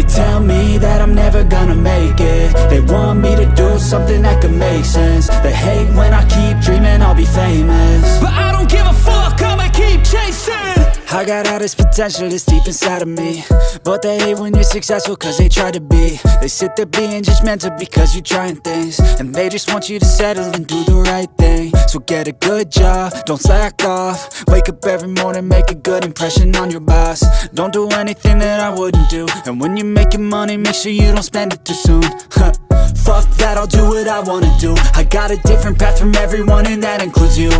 tell me that I'm never gonna make it. They want me to do something that could make sense. They hate when I keep dreaming I'll be famous, but I don't give a fuck, I'ma keep chasing. I got all this potential that's deep inside of me, but they hate when you're successful cause they try to be. They sit there being judgmental because you're trying things, and they just want you to settle and do the right thing. So get a good job, don't slack off. Wake up every morning, make a good impression on your boss. Don't do anything that I wouldn't do, and when you're making money, make sure you don't spend it too soon. Fuck that, I'll do what I wanna do. I got a different path from everyone, and that includes you.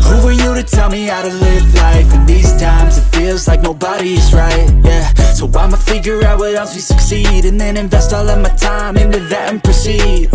Who are you to tell me how to live life? In these times it feels like nobody is right, yeah. So I'ma figure out what else we succeed, and then invest all of my time into that and proceed.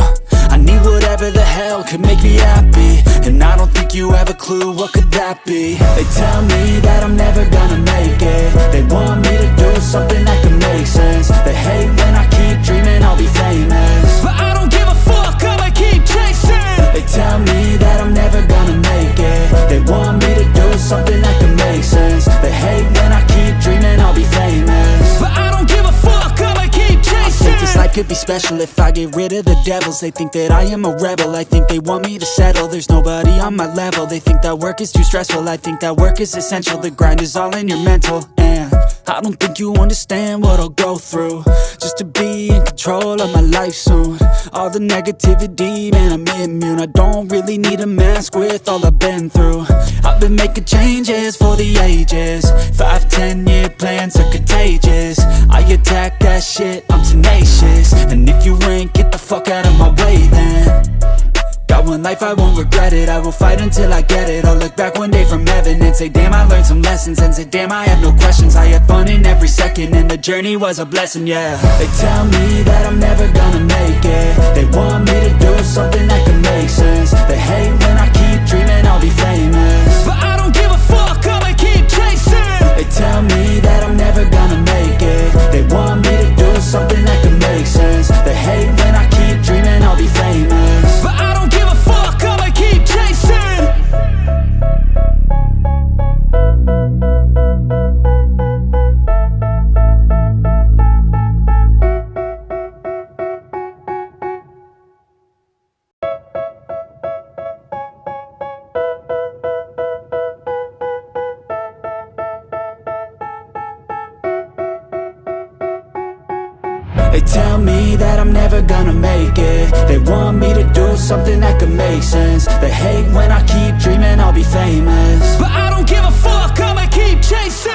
I need whatever the hell could make me happy, and I don't think you have a clue what could that be. They tell me that I'm never gonna make it. They want me to do something that could make sense. They hate when I keep dreaming I'll be famous, but I don't give a fuck, I'ma keep chasing. They tell me that I'm never gonna make it. They want me to do something that can make sense. They hate when I keep dreaming I'll be famous, but I don't give a fuck, I'ma keep chasing. I think this life could be special if I get rid of the devils. They think that I am a rebel, I think they want me to settle. There's nobody on my level, they think that work is too stressful. I think that work is essential, the grind is all in your mental. And I don't think you understand what I'll go through just to be in control of my life soon. All the negativity, man, I'm immune. I don't really need a mask with all I've been through. I've been making changes for the ages. 5-10 year plans are contagious. I attack that shit, I'm tenacious. And if you ain't, get the fuck out of my way then. Got one life, I won't regret it. I will fight until I get it. I'll look back one day from heaven and say damn, I learned some lessons. And say damn, I have no questions. I had fun in every second, and the journey was a blessing, yeah. They tell me that I'm never gonna make it. They want me to do something that can make sense. They hate when I keep dreaming I'll be famous, but I don't give a fuck, I'ma keep chasing. They tell me that I'm never gonna make it. They want me to do something that can make sense. They hate when I keep dreaming I'll be famous, but I don't give a fuck, I'ma keep chasing. They tell me that I'm never gonna make it. They want me to do something that could make sense. They hate when I keep dreaming I'll be famous, but I don't give a fuck, I'ma keep chasing.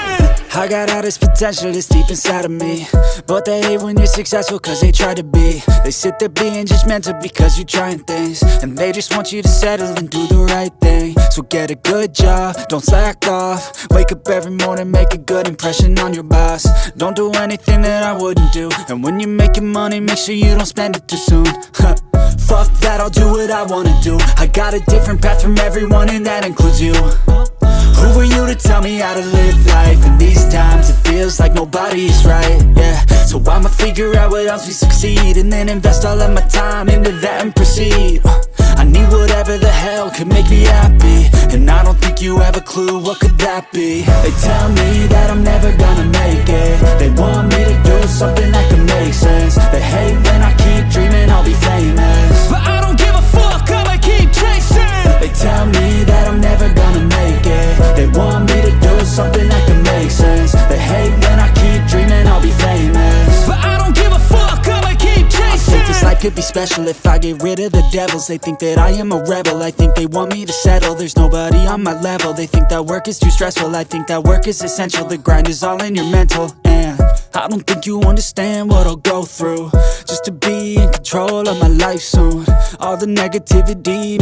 I got all this potential that's deep inside of me, but they hate when you're successful cause they try to be. They sit there being judgmental because you're trying things, and they just want you to settle and do the right thing. So get a good job, don't slack off. Wake up every morning, make a good impression on your boss. Don't do anything that I wouldn't do, and when you're making money, make sure you don't spend it too soon. Fuck that, I'll do what I wanna do. I got a different path from everyone, and that includes you. Who are you to tell me how to live life? In these times it feels like nobody is right, yeah. So I'ma figure out what else we succeed, and then invest all of my time into that and proceed. I need whatever the hell could make me happy, and I don't think you have a clue what could that be. They tell me that I'm never gonna make it. They want me to do something that can make sense. They hate when I keep dreaming I'll be famous, but I don't give a fuck, I'ma keep chasing. They tell me that I'm never gonna make it. They want me to do something that can make sense. They hate when I keep dreaming I'll be famous, but I don't give a fuck, I'ma keep chasing. I think this life could be special if I get rid of the devils. They think that I am a rebel, I think they want me to settle. There's nobody on my level, they think that work is too stressful. I think that work is essential, the grind is all in your mental. And I don't think you understand what I'll go through just to be in control of my life soon. All the negativity